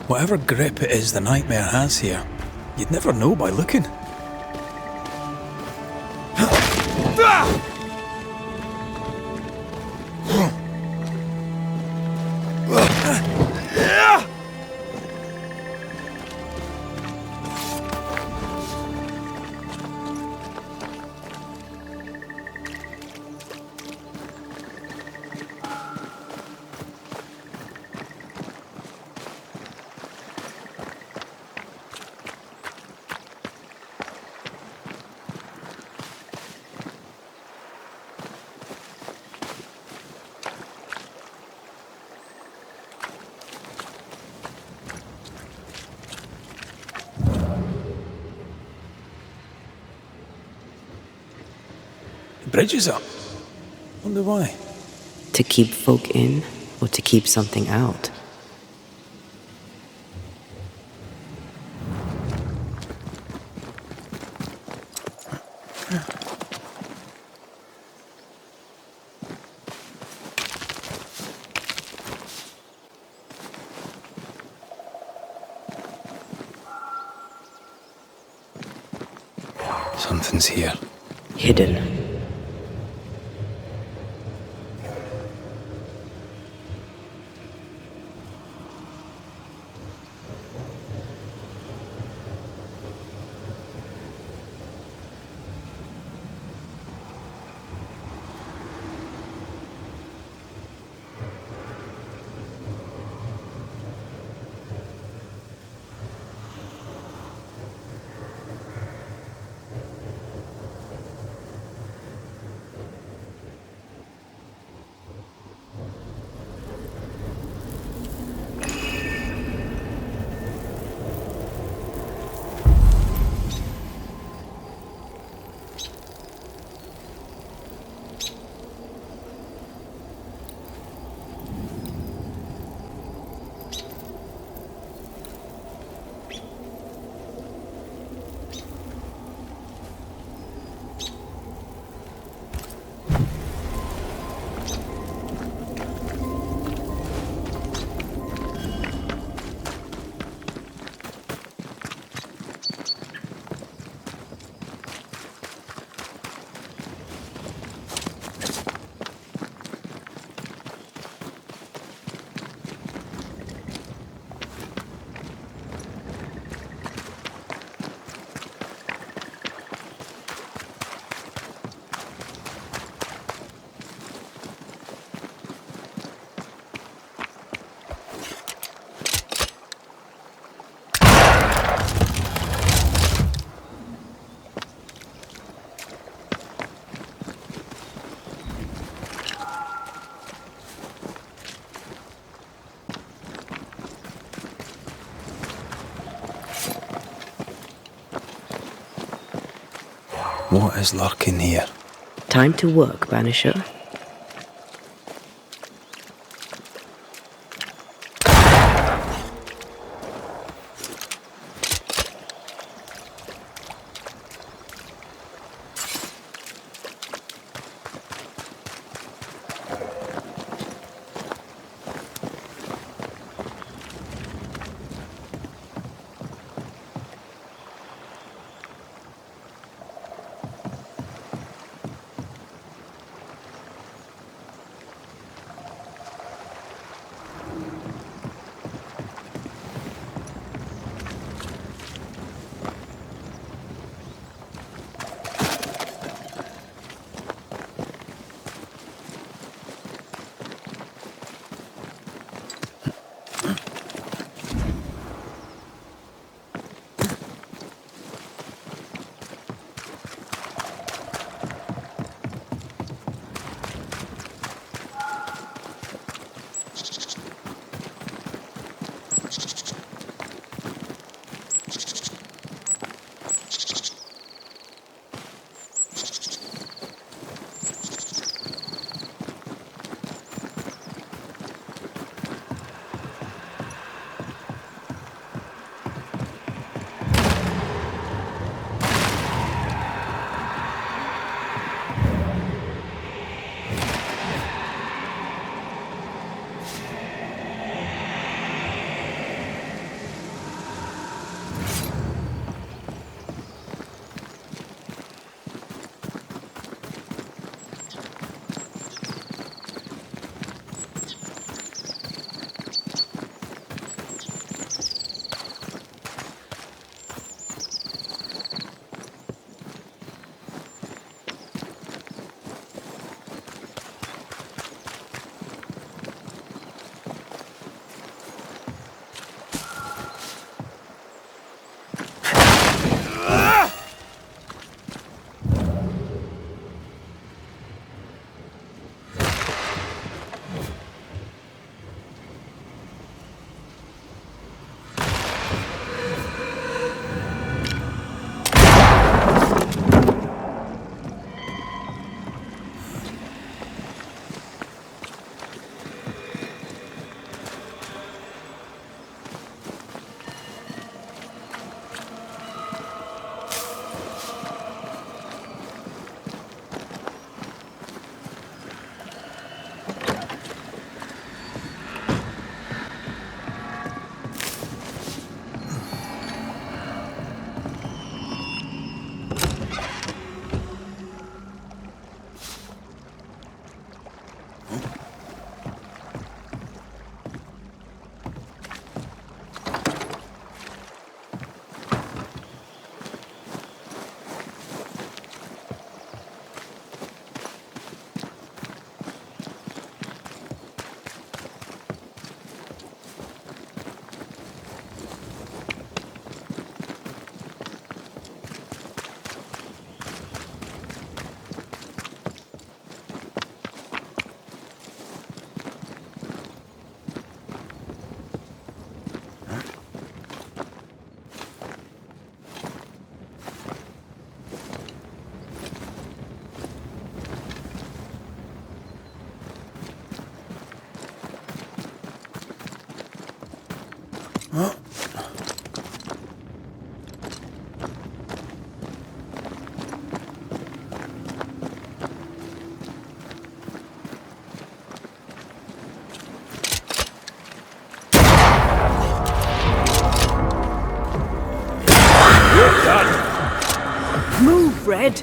Whatever grip it is the nightmare has here, you'd never know by looking. The bridge is up. Wonder why. To keep folk in, or to keep something out? Something's here. Hidden. What is lurking here? Time to work, Banisher. Move, Red!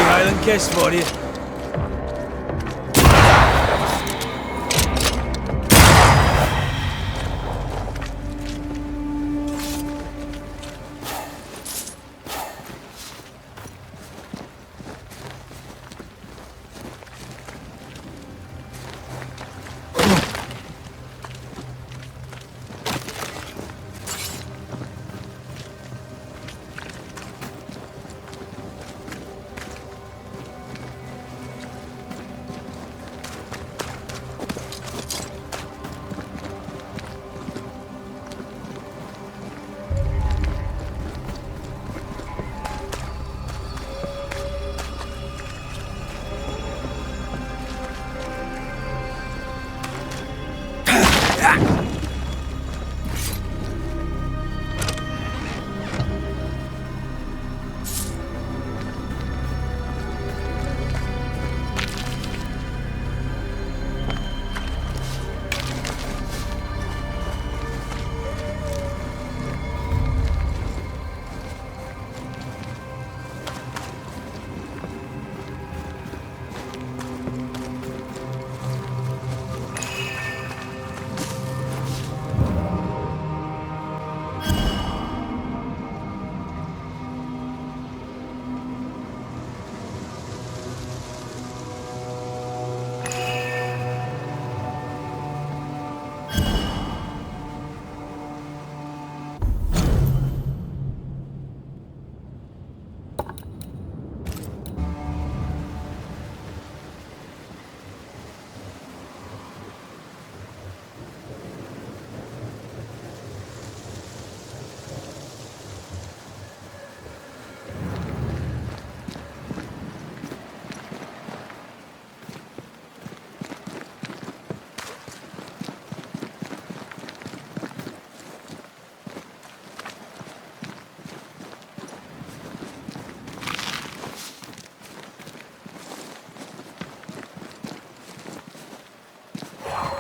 Highland kiss for you.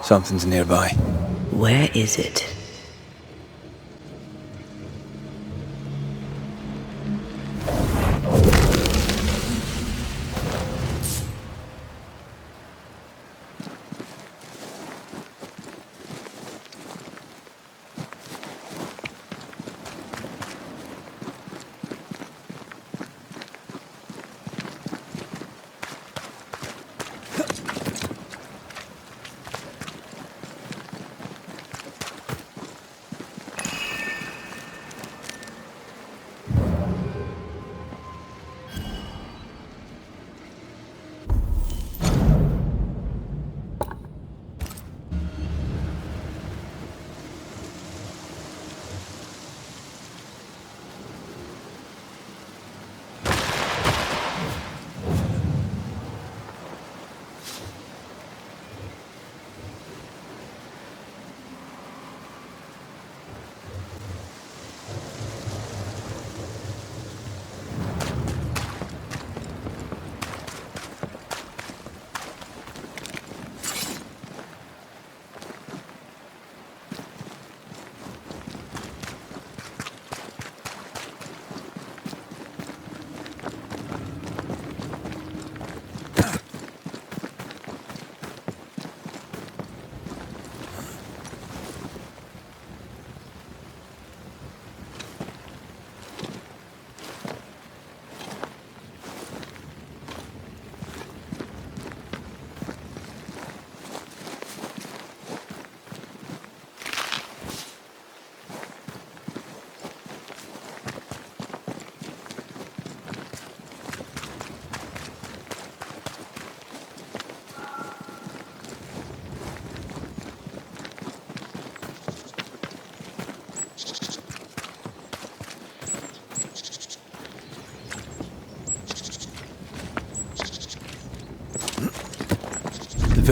Something's nearby. Where is it?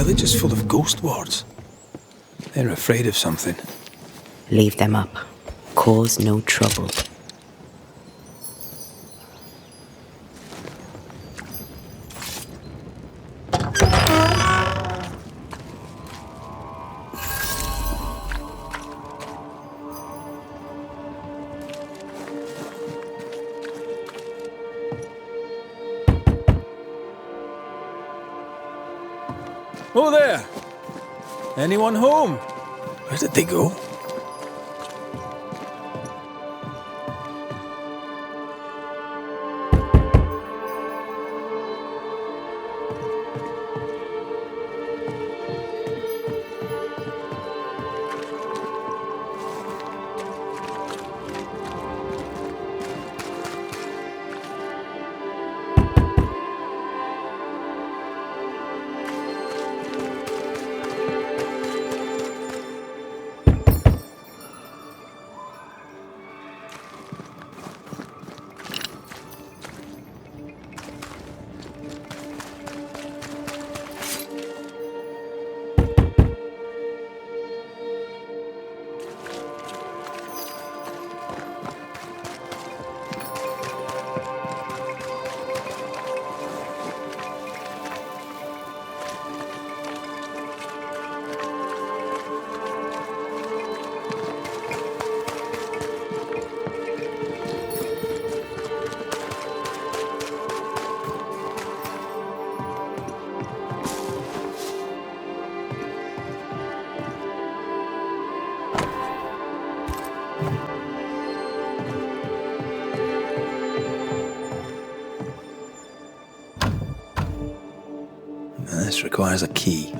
village is full of ghost wards. They're afraid of something. Leave them up. Cause no trouble. Oh there! Anyone home? Where did they go? This requires a key.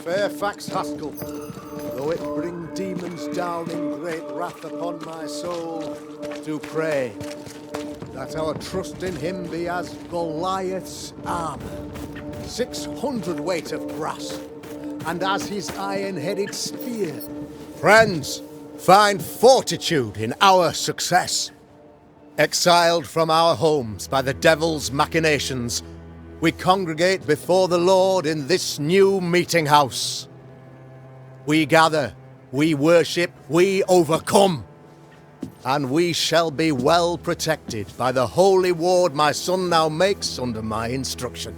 Fairfax Haskell, though it bring demons down in great wrath upon my soul, do pray that our trust in him be as Goliath's armour, 600 weight of brass, and as his iron-headed spear. Friends, find fortitude in our success. Exiled from our homes by the devil's machinations, we congregate before the Lord in this new meeting house. We gather, we worship, we overcome. And we shall be well protected by the holy ward my son now makes under my instruction.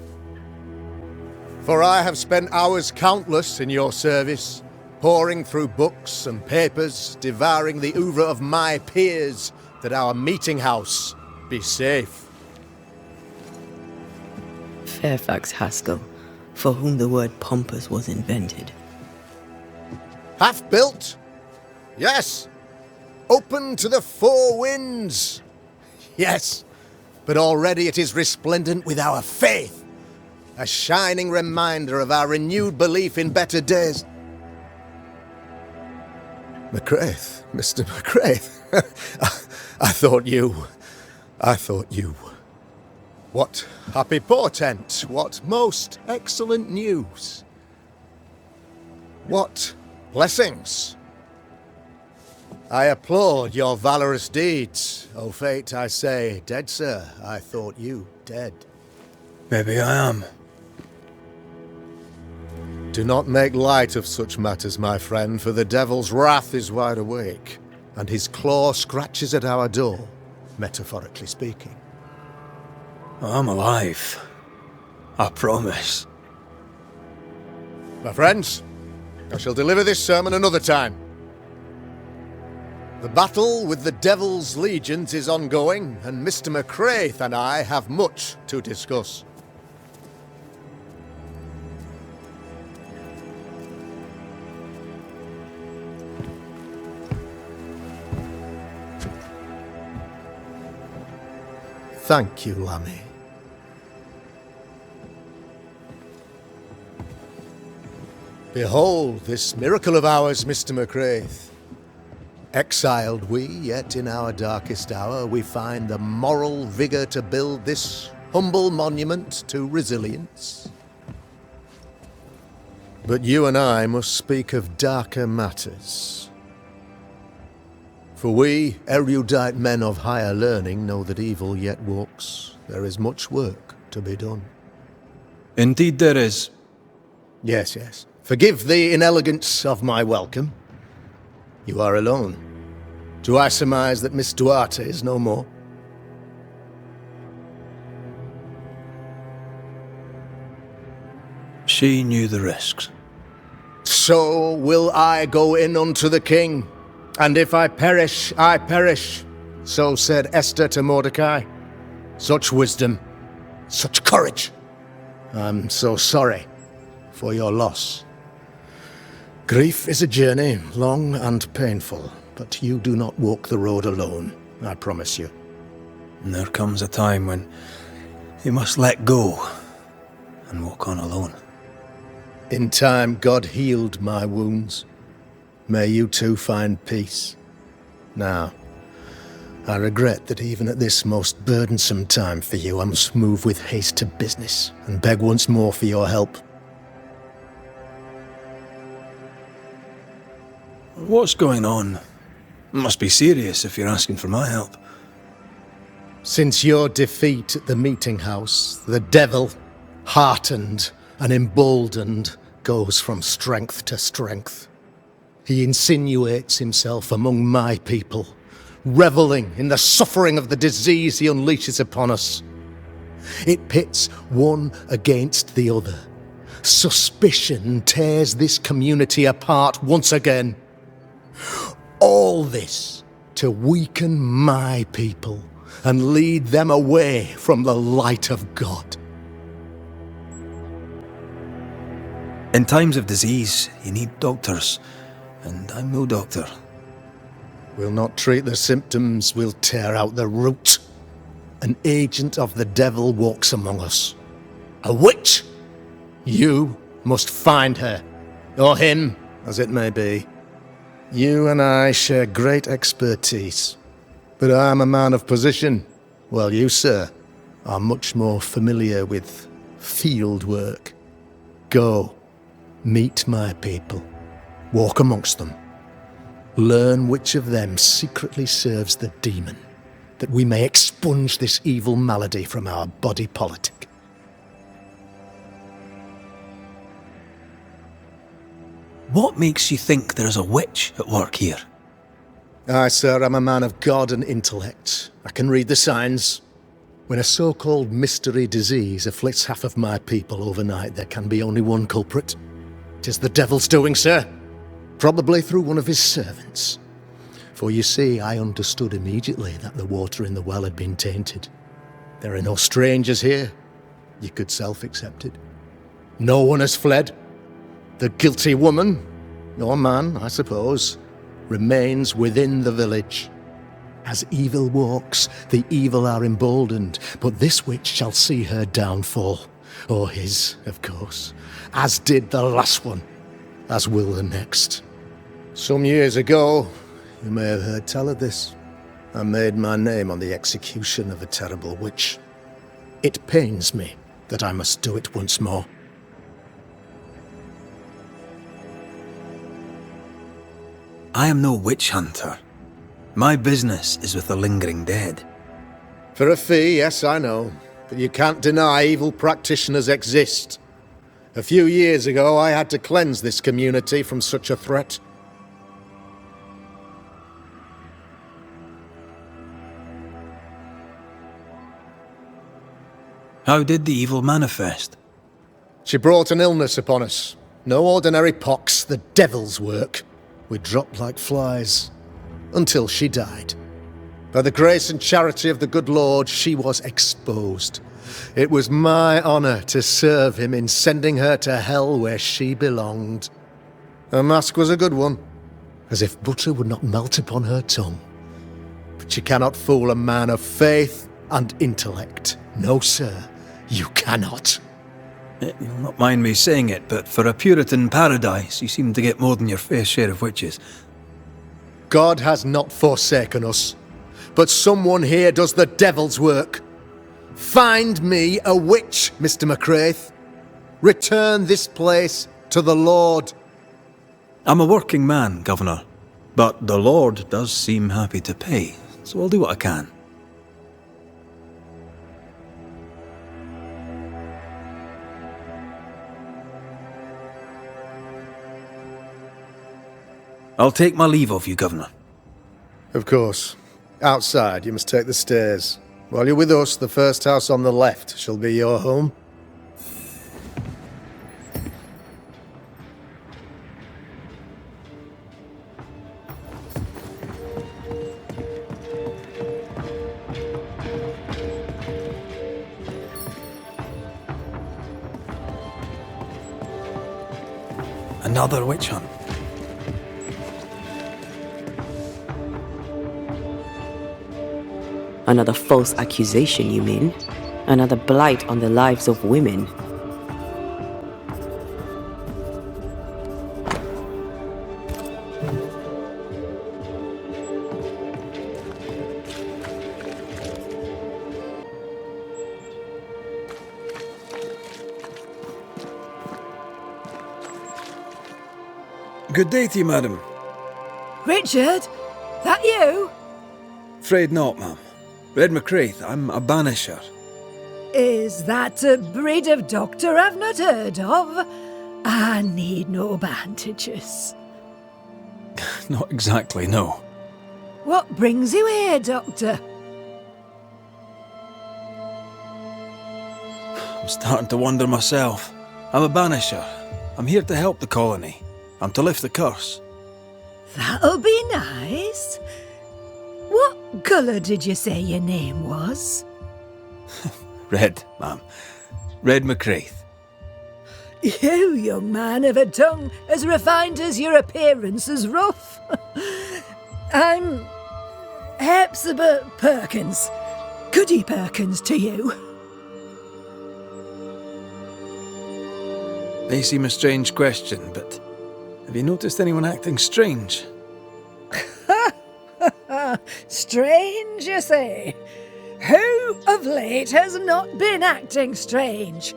For I have spent hours countless in your service, poring through books and papers, devouring the oeuvre of my peers, that our meeting house be safe. Fairfax Haskell, for whom the word pompous was invented. Half built? Yes. Open to the four winds? Yes. But already it is resplendent with our faith, a shining reminder of our renewed belief in better days. McCraith, Mr. McCraith. I thought you. What happy portent, what most excellent news. What blessings. I applaud your valorous deeds. O fate, I say, dead sir, I thought you dead. Maybe I am. Do not make light of such matters, my friend, for the devil's wrath is wide awake, and his claw scratches at our door. metaphorically speaking. I'm alive. I promise. My friends, I shall deliver this sermon another time. The battle with the Devil's legions is ongoing, and Mr. McCraith and I have much to discuss. Thank you, Lammy. Behold this miracle of ours, Mr. McCraith. Exiled we, yet in our darkest hour we find the moral vigour to build this humble monument to resilience. But you and I must speak of darker matters. For we, erudite men of higher learning, know that evil yet walks. There is much work to be done. Indeed there is. Yes, yes. Forgive the inelegance of my welcome. You are alone. Do I surmise that Miss Duarte is no more? She knew the risks. So will I go in unto the king, and if I perish, I perish. So said Esther to Mordecai. Such wisdom, such courage. I'm so sorry for your loss. Grief is a journey, long and painful, but you do not walk the road alone, I promise you. And there comes a time when you must let go and walk on alone. In time, God healed my wounds. May you too find peace. Now, I regret that even at this most burdensome time for you, I must move with haste to business and beg once more for your help. What's going on? It must be serious if you're asking for my help. Since your defeat at the meeting house, the devil, heartened and emboldened, goes from strength to strength. He insinuates himself among my people, reveling in the suffering of the disease he unleashes upon us. It pits one against the other. Suspicion tears this community apart once again. All this to weaken my people and lead them away from the light of God. In times of disease, you need doctors, and I'm no doctor. We'll not treat the symptoms, we'll tear out the root. An agent of the devil walks among us. A witch! You must find her, or him, as it may be. You and I share great expertise, but I'm a man of position, while you, sir, are much more familiar with field work. Go, meet my people, walk amongst them, learn which of them secretly serves the demon, that we may expunge this evil malady from our body politic. What makes you think there's a witch at work here? Aye, sir, I'm a man of God and intellect. I can read the signs. When a so-called mystery disease afflicts half of my people overnight, there can be only one culprit. 'Tis the devil's doing, sir. Probably through one of his servants. For you see, I understood immediately that the water in the well had been tainted. There are no strangers here. You could self-accept it. No one has fled. The guilty woman, or man, I suppose, remains within the village. As evil walks, the evil are emboldened, but this witch shall see her downfall, or his, of course, as did the last one, as will the next. Some years ago, you may have heard tell of this, I made my name on the execution of a terrible witch. It pains me that I must do it once more. I am no witch hunter. My business is with the lingering dead. For a fee, yes, I know, but you can't deny evil practitioners exist. A few years ago, I had to cleanse this community from such a threat. How did the evil manifest? She brought an illness upon us. No ordinary pox, the devil's work. We dropped like flies, until she died. By the grace and charity of the good Lord, she was exposed. It was my honour to serve him in sending her to hell where she belonged. Her mask was a good one, as if butter would not melt upon her tongue. But you cannot fool a man of faith and intellect. No, sir, you cannot. You'll not mind me saying it, but for a Puritan paradise, you seem to get more than your fair share of witches. God has not forsaken us, but someone here does the devil's work. Find me a witch, Mr. McCraith. Return this place to the Lord. I'm a working man, Governor, but the Lord does seem happy to pay, so I'll do what I can. I'll take my leave of you, Governor. Of course. Outside, you must take the stairs. While you're with us, the first house on the left shall be your home. Another witch hunt. Another false accusation, you mean? Another blight on the lives of women? Good day to you, madam. Richard? That you? Afraid not, ma'am. Red McCraith, I'm a banisher. Is that a breed of doctor I've not heard of? I need no bandages. Not exactly, no. What brings you here, Doctor? I'm starting to wonder myself. I'm a banisher. I'm here to help the colony. I'm to lift the curse. That'll be nice. What colour did you say your name was? Red, ma'am. Red McCraith. You, young man, have a tongue as refined as your appearance is rough. I'm Hepzibah Perkins. Goody Perkins to you. May seem a strange question, but have you noticed anyone acting strange? Strange, you say? Who of late has not been acting strange?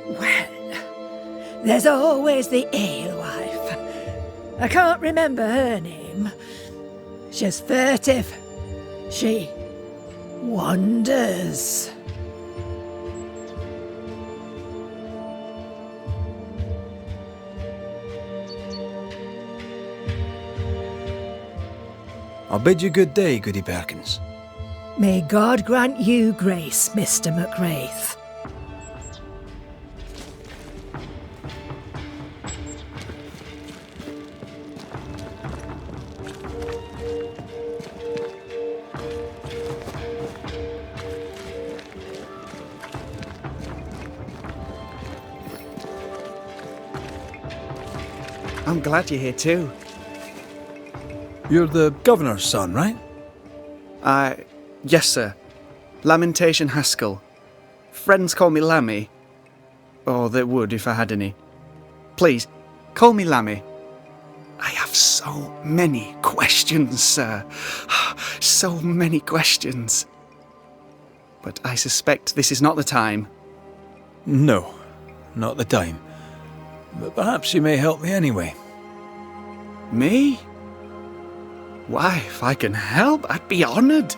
Well, there's always the alewife. I can't remember her name. She's furtive. She wanders. I'll bid you good day, Goody Perkins. May God grant you grace, Mr. McCraith. I'm glad you're here too. You're the governor's son, right? Yes, sir. Lamentation Haskell. Friends call me Lammy. Or they would if I had any. Please, call me Lammy. I have so many questions, sir. So many questions. But I suspect this is not the time. No, not the time. But perhaps you may help me anyway. Me? Why, if I can help, I'd be honoured.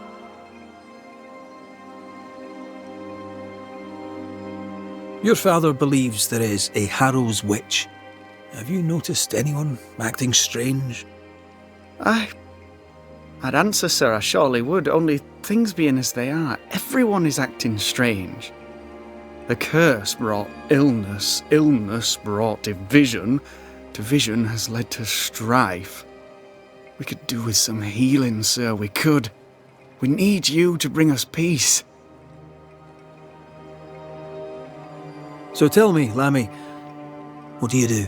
Your father believes there is a Harrow's witch. Have you noticed anyone acting strange? I'd answer, sir, I surely would, only things being as they are, everyone is acting strange. The curse brought illness, illness brought division, division has led to strife. We could do with some healing, sir, we could. We need you to bring us peace. So tell me, Lammy, what do you do?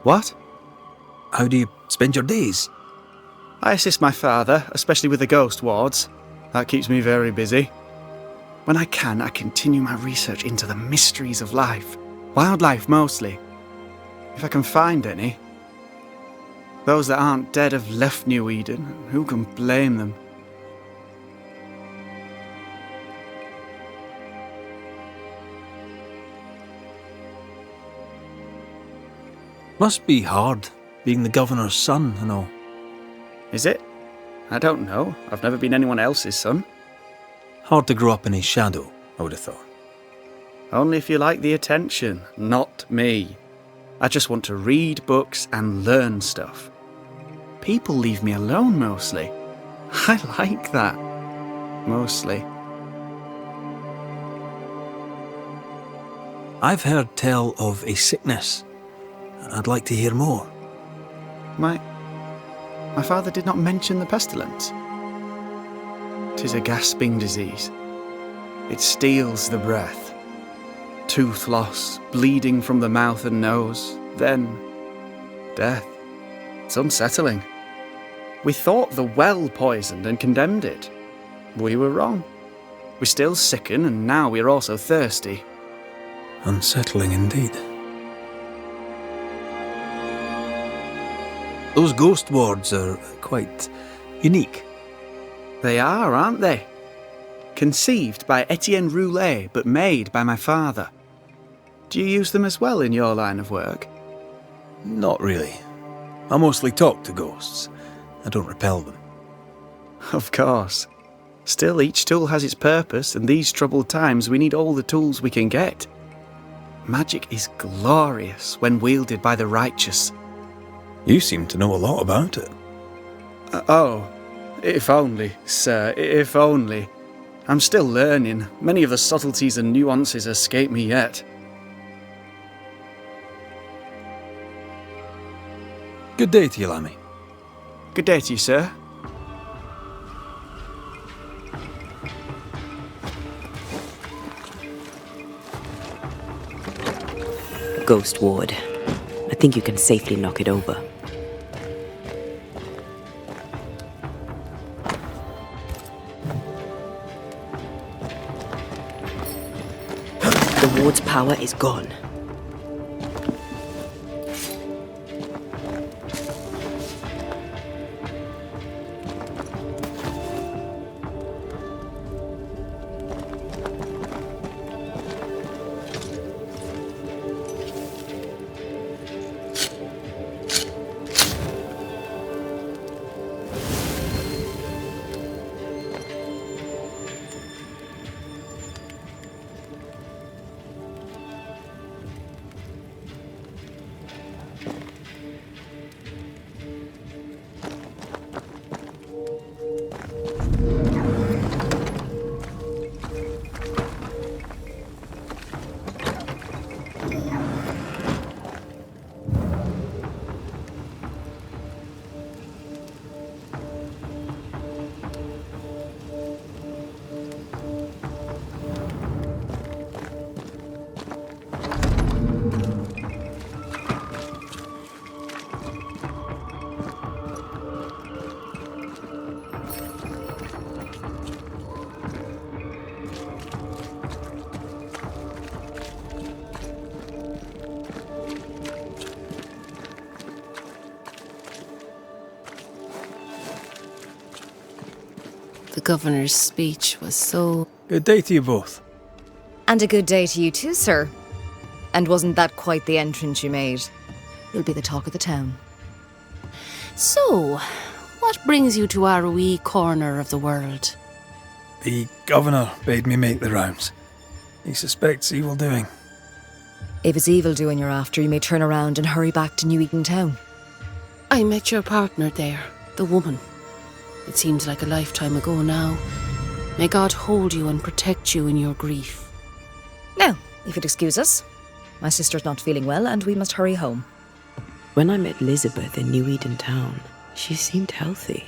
What? How do you spend your days? I assist my father, especially with the ghost wards. That keeps me very busy. When I can, I continue my research into the mysteries of life. Wildlife, mostly. If I can find any. Those that aren't dead have left New Eden, and who can blame them? Must be hard, being the governor's son and all. Is it? I don't know. I've never been anyone else's son. Hard to grow up in his shadow, I would have thought. Only if you like the attention, not me. I just want to read books and learn stuff. People leave me alone mostly. I like that. Mostly. I've heard tell of a sickness. I'd like to hear more. My father did not mention the pestilence. 'Tis a gasping disease. It steals the breath. Tooth loss, bleeding from the mouth and nose, then death. It's unsettling. We thought the well poisoned and condemned it. We were wrong. We still sicken, and now we are also thirsty. Unsettling indeed. Those ghost wards are quite unique. They are, aren't they? Conceived by Etienne Roulet, but made by my father. Do you use them as well in your line of work? Not really. I mostly talk to ghosts. I don't repel them. Of course. Still, each tool has its purpose, and these troubled times we need all the tools we can get. Magic is glorious when wielded by the righteous. You seem to know a lot about it. Oh, if only, sir, if only. I'm still learning. Many of the subtleties and nuances escape me yet. Good day to you, Lammy. Good day to you, sir. Ghost ward. I think you can safely knock it over. The ward's power is gone. The governor's speech was so... Good day to you both. And a good day to you too, sir. And wasn't that quite the entrance you made? You'll be the talk of the town. So, what brings you to our wee corner of the world? The governor bade me make the rounds. He suspects evil doing. If it's evil doing you're after, you may turn around and hurry back to New Eden Town. I met your partner there. The woman. It seems like a lifetime ago now. May God hold you and protect you in your grief. Now, if you'd excuse us, my sister's not feeling well and we must hurry home. When I met Elizabeth in New Eden Town, she seemed healthy.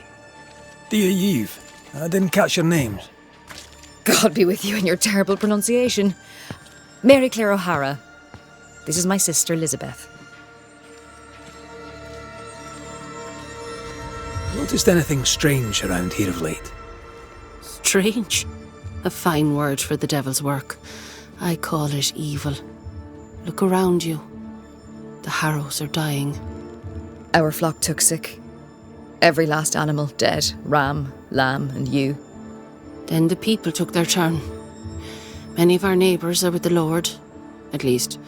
Dear Eve, I didn't catch your names. God be with you and your terrible pronunciation. Mary Claire O'Hara. This is my sister, Elizabeth. Noticed anything strange around here of late? Strange. A fine word for the devil's work. I call it evil. Look around you. The harrows are dying. Our flock took sick. Every last animal dead. Ram, lamb and ewe. Then the people took their turn. Many of our neighbours are with the Lord. At least,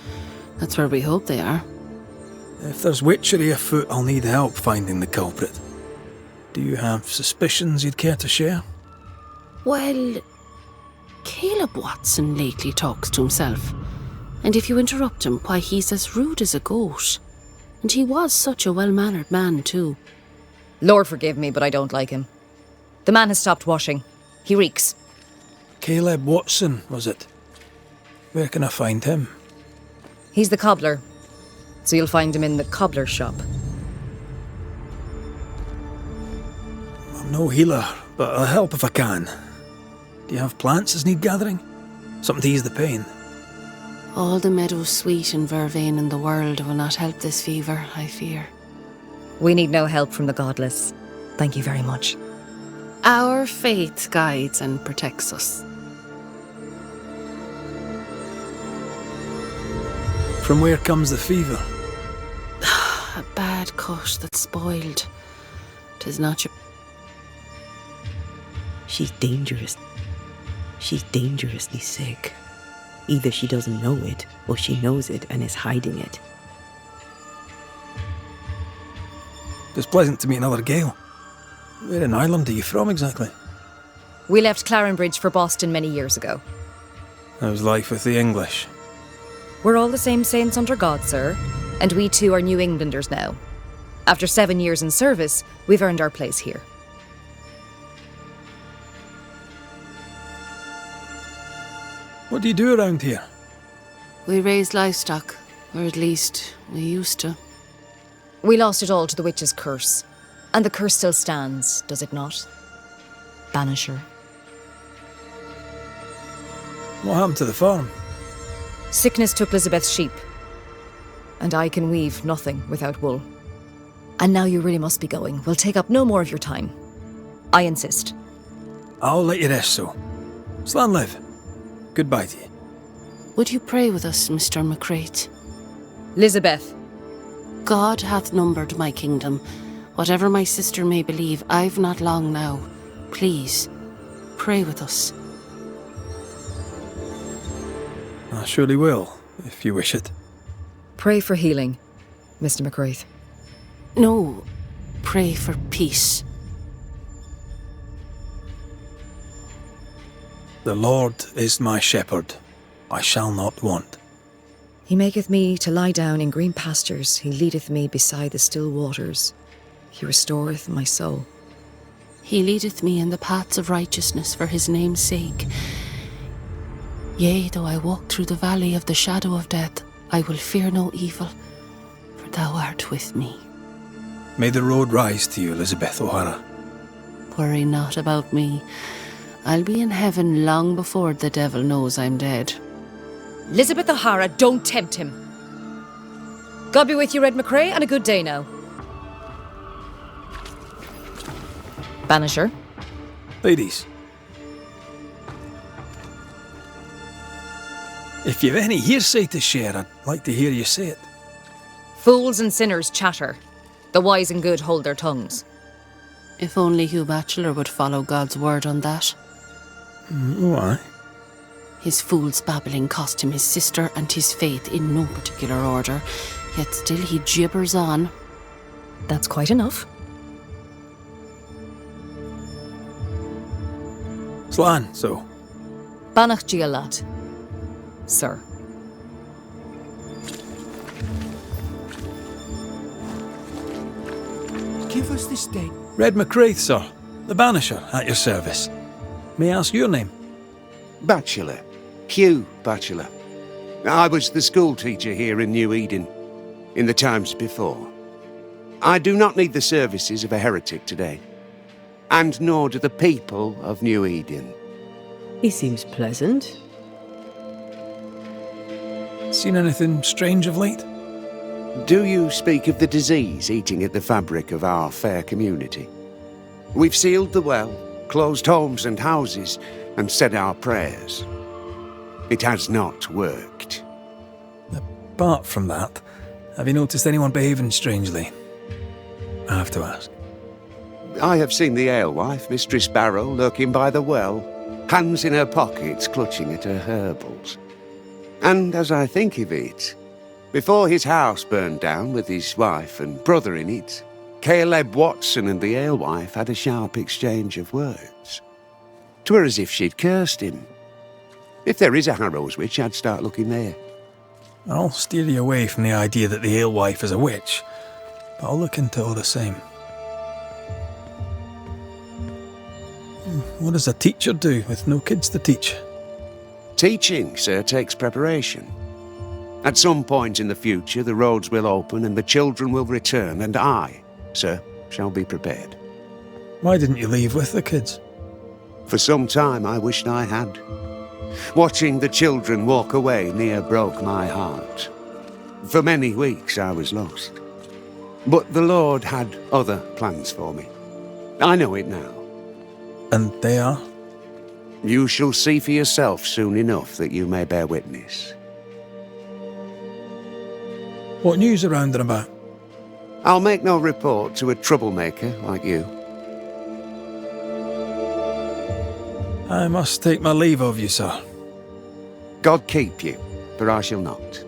that's where we hope they are. If there's witchery afoot, I'll need help finding the culprit. Do you have suspicions you'd care to share? Well, Caleb Watson lately talks to himself. And if you interrupt him, why, he's as rude as a goat. And he was such a well-mannered man, too. Lord forgive me, but I don't like him. The man has stopped washing. He reeks. Caleb Watson, was it? Where can I find him? He's the cobbler. So you'll find him in the cobbler's shop. I'm no healer, but I'll help if I can. Do you have plants as need gathering? Something to ease the pain? All the meadows sweet and vervain in the world will not help this fever, I fear. We need no help from the godless. Thank you very much. Our faith guides and protects us. From where comes the fever? A bad cut that's spoiled. 'Tis not your... She's dangerous. She's dangerously sick. Either she doesn't know it, or she knows it and is hiding it. It's pleasant to meet another Gael. Where in Ireland are you from exactly? We left Clarenbridge for Boston many years ago. How's life with the English? We're all the same saints under God, sir. And we too are New Englanders now. After 7 years in service, we've earned our place here. What do you do around here? We raise livestock, or at least we used to. We lost it all to the witch's curse. And the curse still stands, does it not? Banisher. What happened to the farm? Sickness took Elizabeth's sheep. And I can weave nothing without wool. And now you really must be going. We'll take up no more of your time. I insist. I'll let you rest, so. Slan live. Goodbye to you. Would you pray with us, Mr. McCrate? Elizabeth. God hath numbered my kingdom. Whatever my sister may believe, I've not long now. Please, pray with us. I surely will, if you wish it. Pray for healing, Mr. McCraith. No, pray for peace. The Lord is my shepherd. I shall not want. He maketh me to lie down in green pastures. He leadeth me beside the still waters. He restoreth my soul. He leadeth me in the paths of righteousness for his name's sake. Yea, though I walk through the valley of the shadow of death, I will fear no evil, for thou art with me. May the road rise to you, Elizabeth O'Hara. Worry not about me. I'll be in heaven long before the devil knows I'm dead. Elizabeth O'Hara, don't tempt him. God be with you, Red McCrae, and a good day now. Banisher. Ladies. If you've any hearsay to share, I'd like to hear you say it. Fools and sinners chatter. The wise and good hold their tongues. If only Hugh Batchelor would follow God's word on that. Why? His fool's babbling cost him his sister and his faith in no particular order, yet still he gibbers on. That's quite enough. Slan, so. Banach Gialat, sir. Give us this day Red McCraith, sir. The Banisher, at your service. May I ask your name? Bachelor. Hugh Bachelor. I was the school teacher here in New Eden, in the times before. I do not need the services of a heretic today, and nor do the people of New Eden. He seems pleasant. Seen anything strange of late? Do you speak of the disease eating at the fabric of our fair community? We've sealed the well, closed homes and houses, and said our prayers. It has not worked. Apart from that, have you noticed anyone behaving strangely? I have to ask. I have seen the alewife, Mistress Barrow, lurking by the well, hands in her pockets clutching at her herbals. And as I think of it, before his house burned down with his wife and brother in it, Caleb Watson and the alewife had a sharp exchange of words. 'Twere as if she'd cursed him. If there is a Harrow's witch, I'd start looking there. I'll steer you away from the idea that the alewife is a witch, but I'll look into it all the same. What does a teacher do with no kids to teach? Teaching, sir, takes preparation. At some point in the future, the roads will open and the children will return, and I, sir, shall be prepared. Why didn't you leave with the kids? For some time I wished I had. Watching the children walk away near broke my heart. For many weeks I was lost. But the Lord had other plans for me. I know it now. And they are? You shall see for yourself soon enough that you may bear witness. What news around and about? I'll make no report to a troublemaker like you. I must take my leave of you, sir. God keep you, for I shall not.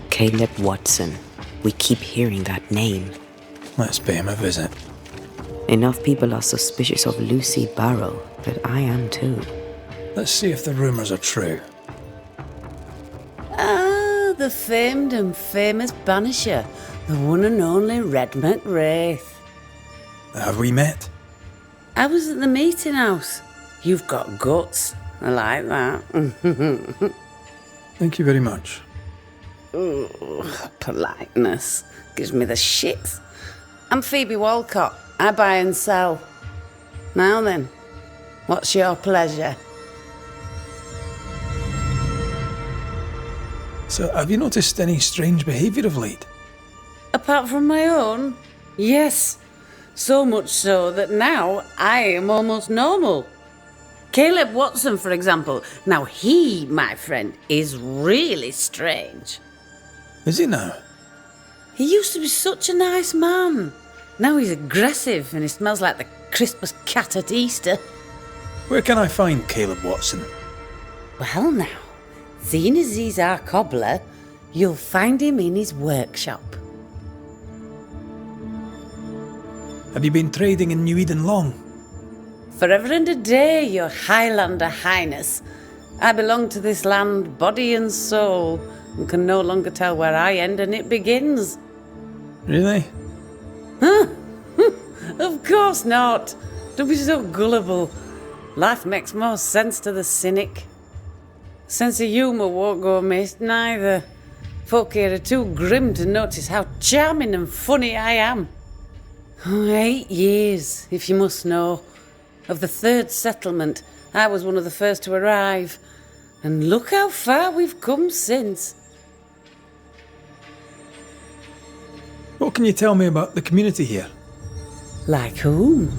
Caleb Watson. We keep hearing that name. Let's pay him a visit. Enough people are suspicious of Lucy Barrow that I am too. Let's see if the rumours are true. Ah, the famed and famous Banisher, the one and only Red McWraith. Have we met? I was at the meeting house. You've got guts. I like that. Thank you very much. Ooh, politeness gives me the shits. I'm Phoebe Walcott. I buy and sell. Now then, what's your pleasure? So, have you noticed any strange behaviour of late? Apart from my own? Yes. So much so that now I am almost normal. Caleb Watson, for example. Now he, my friend, is really strange. Is he now? He used to be such a nice man. Now he's aggressive and he smells like the Christmas cat at Easter. Where can I find Caleb Watson? Well now, seeing as he's our cobbler, you'll find him in his workshop. Have you been trading in New Eden long? Forever and a day, your Highlander Highness. I belong to this land, body and soul, and can no longer tell where I end and it begins. Really? Huh? Of course not. Don't be so gullible. Life makes more sense to the cynic. Sense of humour won't go amiss, neither. Folk here are too grim to notice how charming and funny I am. 8 years, if you must know. Of the third settlement, I was one of the first to arrive. And look how far we've come since. What can you tell me about the community here? Like whom?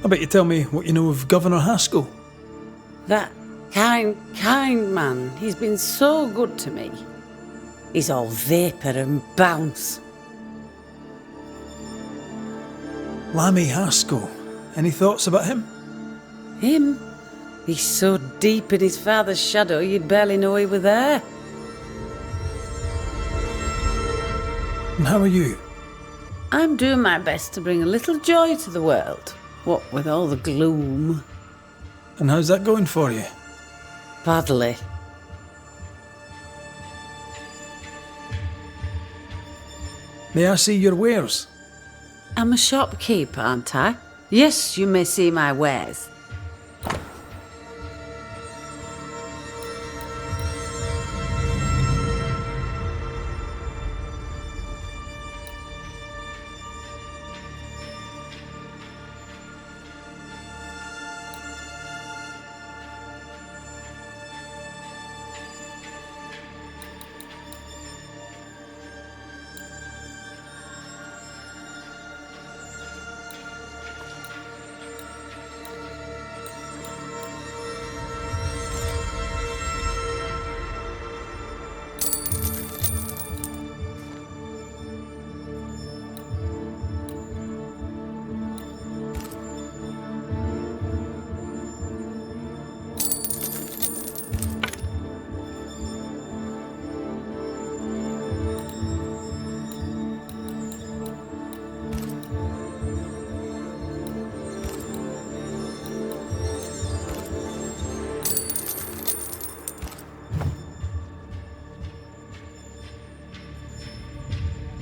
I bet you tell me what you know of Governor Haskell. That kind man. He's been so good to me. He's all vapour and bounce. Lammy Haskell. Any thoughts about him? Him? He's so deep in his father's shadow you'd barely know he were there. And how are you? I'm doing my best to bring a little joy to the world. What with all the gloom. And how's that going for you? Badly. May I see your wares? I'm a shopkeeper, aren't I? Yes, you may see my wares.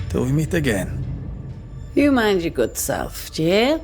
Till we meet again. You mind your good self, do you hear?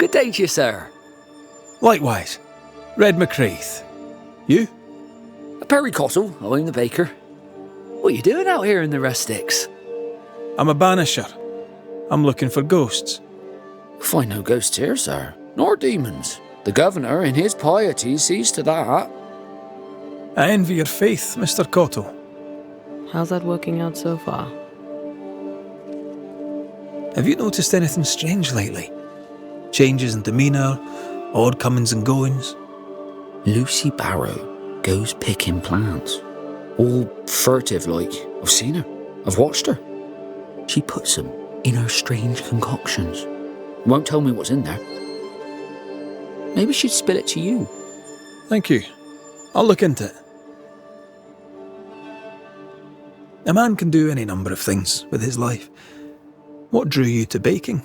Good day to you, sir. Likewise. Red McCreath. You? Perry Cottle, I'm the baker. What are you doing out here in the rustics? I'm a banisher. I'm looking for ghosts. Find no ghosts here, sir, nor demons. The governor, in his piety, sees to that. I envy your faith, Mr. Cottle. How's that working out so far? Have you noticed anything strange lately? Changes in demeanour, odd comings and goings? Lucy Barrow goes picking plants. All furtive like. I've seen her. I've watched her. She puts them in her strange concoctions. Won't tell me what's in there. Maybe she'd spill it to you. Thank you. I'll look into it. A man can do any number of things with his life. What drew you to baking?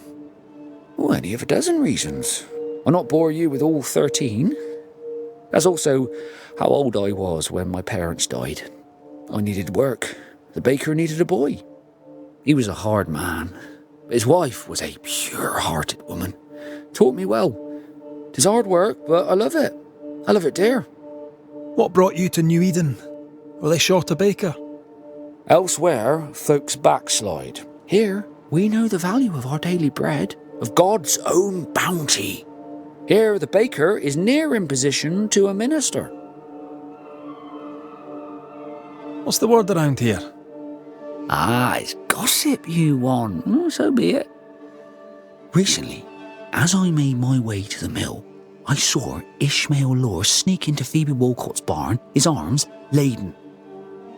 Oh, any of a dozen reasons. I'll not bore you with all 13. That's also how old I was when my parents died. I needed work, the baker needed a boy. He was a hard man, but his wife was a pure-hearted woman. Taught me well. 'Tis hard work, but I love it. I love it, dear. What brought you to New Eden? Were they short a baker? Elsewhere, folks backslide. Here, we know the value of our daily bread, of God's own bounty. Here, the baker is near in position to a minister. What's the word around here? Ah, it's gossip you want. So be it. Recently, as I made my way to the mill, I saw Ishmael Law sneak into Phoebe Walcott's barn, his arms laden.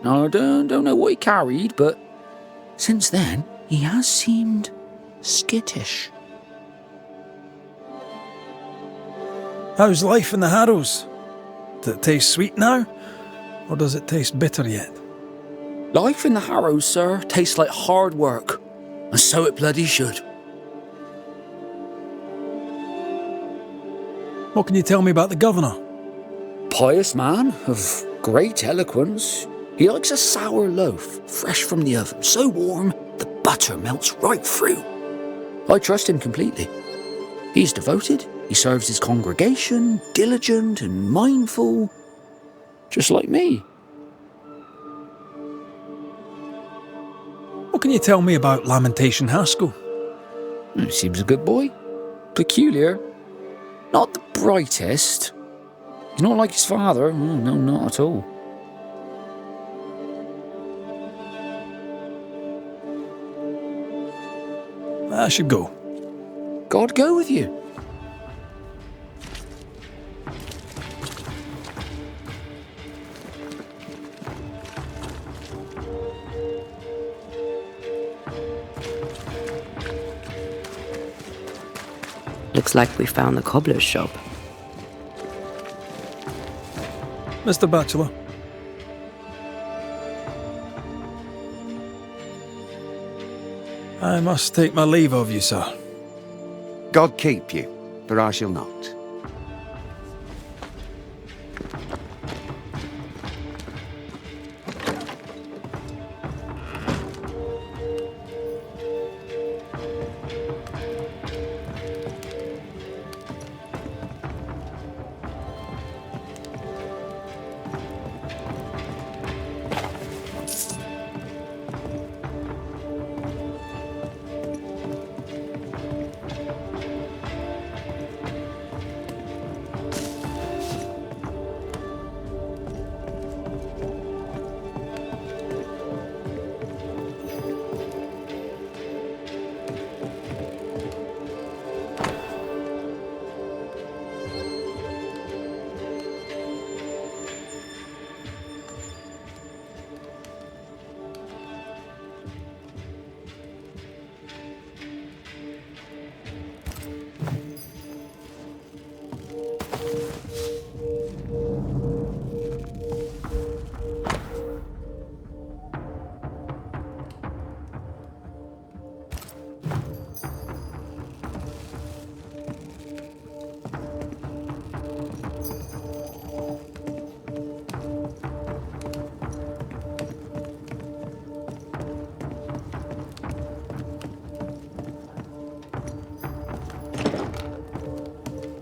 Now, I don't know what he carried, but since then, he has seemed skittish. How's life in the Harrows? Does it taste sweet now? Or does it taste bitter yet? Life in the Harrows, sir, tastes like hard work. And so it bloody should. What can you tell me about the governor? Pious man of great eloquence. He likes a sour loaf, fresh from the oven, so warm the butter melts right through. I trust him completely. He's devoted, he serves his congregation, diligent and mindful, just like me. What can you tell me about Lamentation Haskell? Seems a good boy. Peculiar. Not the brightest. He's not like his father. No, not at all. I should go. God go with you. Looks like we found the cobbler's shop. Mr. Batchelor. I must take my leave of you, sir. God keep you, for I shall not.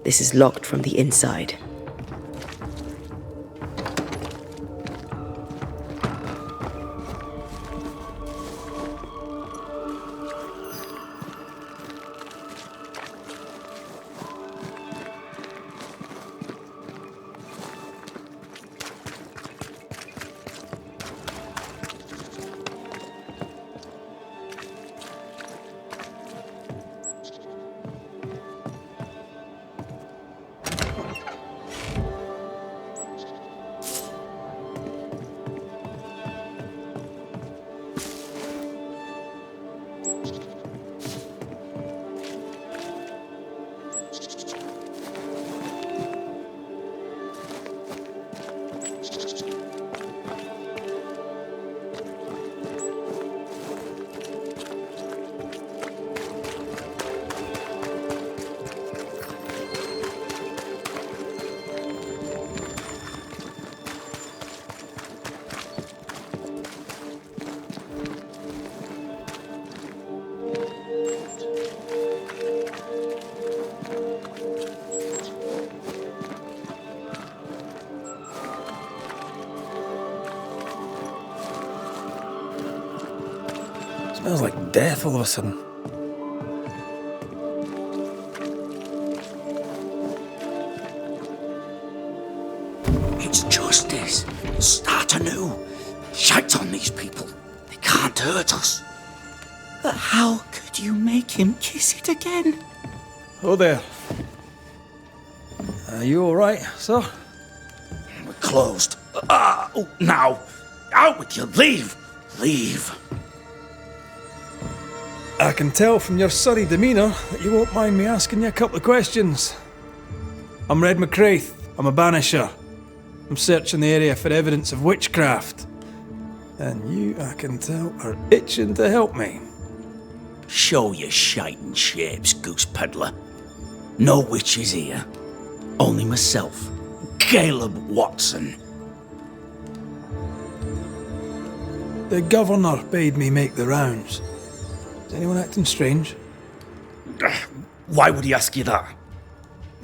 This is locked from the inside. Smells like death all of a sudden. It's justice. Start anew. Shite on these people. They can't hurt us. But how could you make him kiss it again? Oh there. Are you alright, sir? We're closed. Now. Out with you. Leave. Leave. I can tell from your surly demeanour that you won't mind me asking you a couple of questions. I'm Red McCraith. I'm a Banisher. I'm searching the area for evidence of witchcraft. And you, I can tell, are itching to help me. Show your shiting shapes, goose peddler. No witches here. Only myself, Caleb Watson. The governor bade me make the rounds. Is anyone acting strange? Why would he ask you that?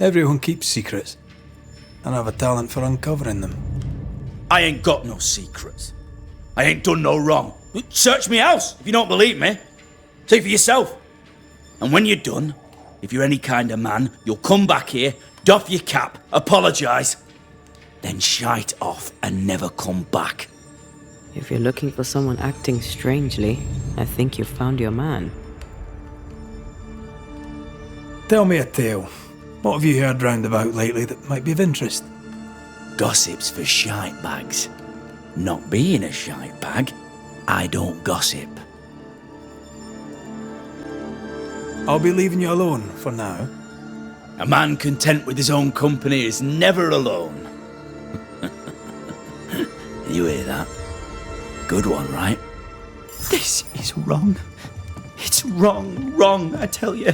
Everyone keeps secrets, and I have a talent for uncovering them. I ain't got no secrets. I ain't done no wrong. Search me house if you don't believe me. See for yourself. And when you're done, if you're any kind of man, you'll come back here, doff your cap, apologise, then shite off and never come back. If you're looking for someone acting strangely, I think you've found your man. Tell me a tale. What have you heard round about lately that might be of interest? Gossip's for shite bags. Not being a shite bag, I don't gossip. I'll be leaving you alone for now. A man content with his own company is never alone. You hear that? Good one, right? This is wrong. It's wrong, I tell you.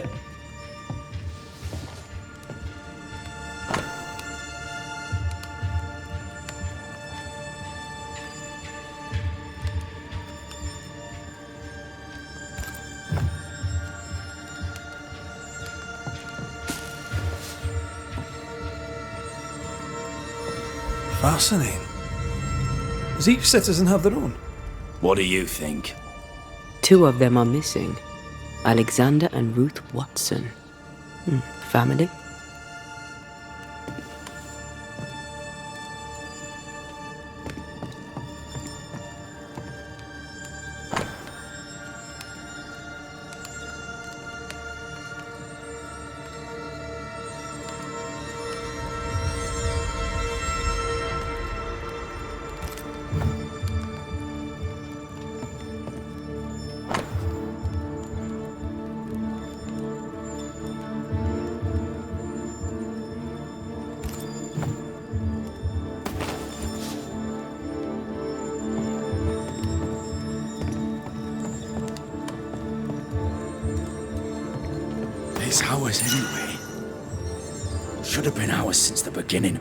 Fascinating. Does each citizen have their own? What do you think? 2 of them are missing. Alexander and Ruth Watson. Family? It's ours anyway. Should have been ours since the beginning.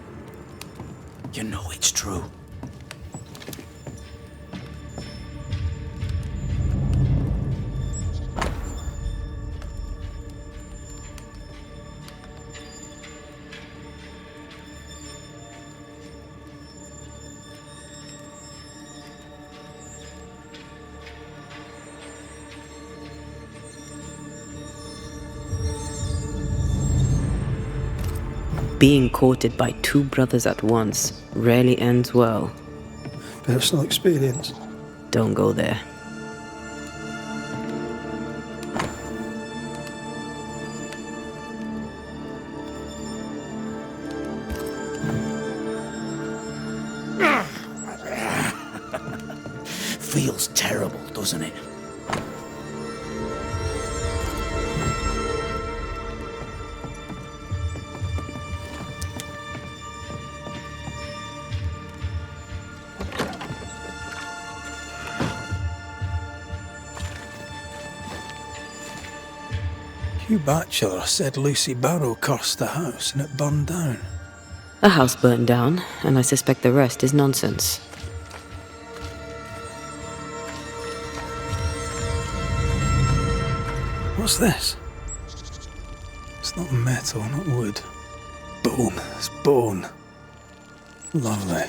You know it's true. Being courted by 2 brothers at once rarely ends well. Personal experience. Don't go there. Feels terrible, doesn't it? Hugh Batchelor said Lucy Barrow cursed the house and it burned down. A house burned down, and I suspect the rest is nonsense. What's this? It's not metal, not wood. Bone. It's bone. Lovely.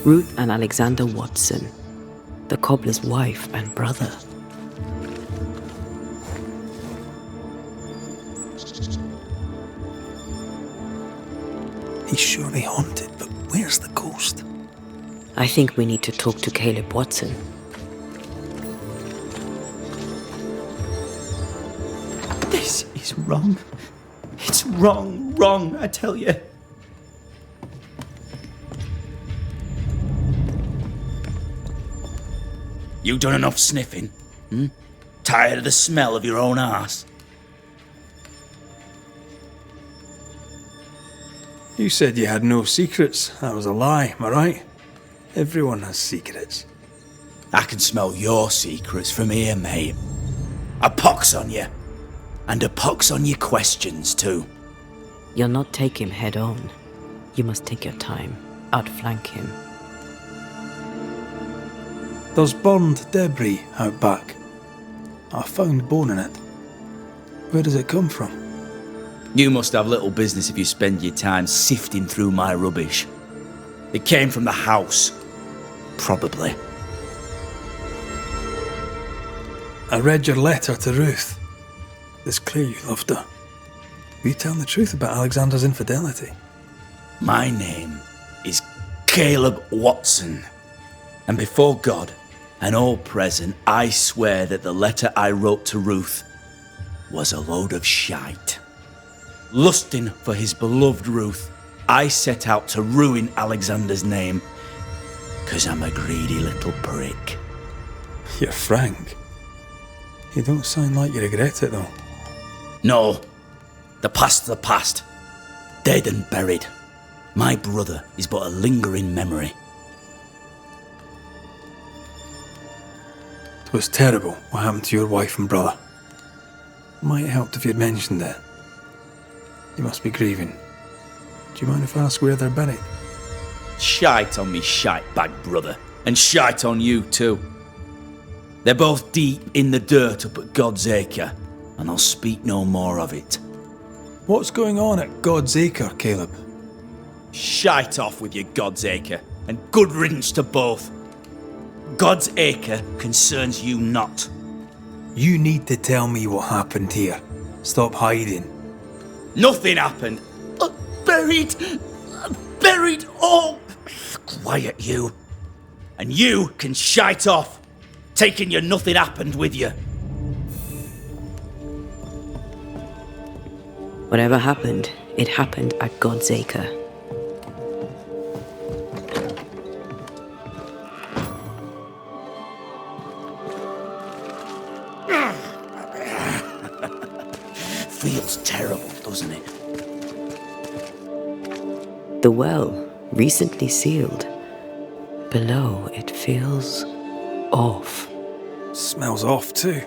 Ruth and Alexander Watson, the cobbler's wife and brother. He's surely haunted, but where's the ghost? I think we need to talk to Caleb Watson. This is wrong. It's wrong, I tell you. You done enough sniffing? Tired of the smell of your own arse? You said you had no secrets. That was a lie, am I right? Everyone has secrets. I can smell your secrets from here, mate. A pox on you. And a pox on your questions, too. You'll not take him head on. You must take your time, outflank him. There's burned debris out back. I found bone in it. Where does it come from? You must have little business if you spend your time sifting through my rubbish. It came from the house. Probably. I read your letter to Ruth. It's clear you loved her. Were you telling the truth about Alexander's infidelity? My name is Caleb Watson. And before God and all present, I swear that the letter I wrote to Ruth was a load of shite. Lusting for his beloved Ruth, I set out to ruin Alexander's name, 'cause I'm a greedy little prick. You're frank. You don't sound like you regret it, though. No, the past's the past. Dead and buried. My brother is but a lingering memory. It was terrible what happened to your wife and brother. Might have helped if you'd mentioned it. You must be grieving. Do you mind if I ask where they're buried? Shite on me shite bag brother, and shite on you too. They're both deep in the dirt up at God's Acre, and I'll speak no more of it. What's going on at God's Acre, Caleb? Shite off with your God's Acre, and good riddance to both. God's Acre concerns you not. You need to tell me what happened here. Stop hiding. Nothing happened. Buried. Oh, quiet you. And you can shite off, taking your nothing happened with you. Whatever happened, it happened at God's Acre. Feels terrible, doesn't it? The well, recently sealed. Below, it feels off. Smells off too.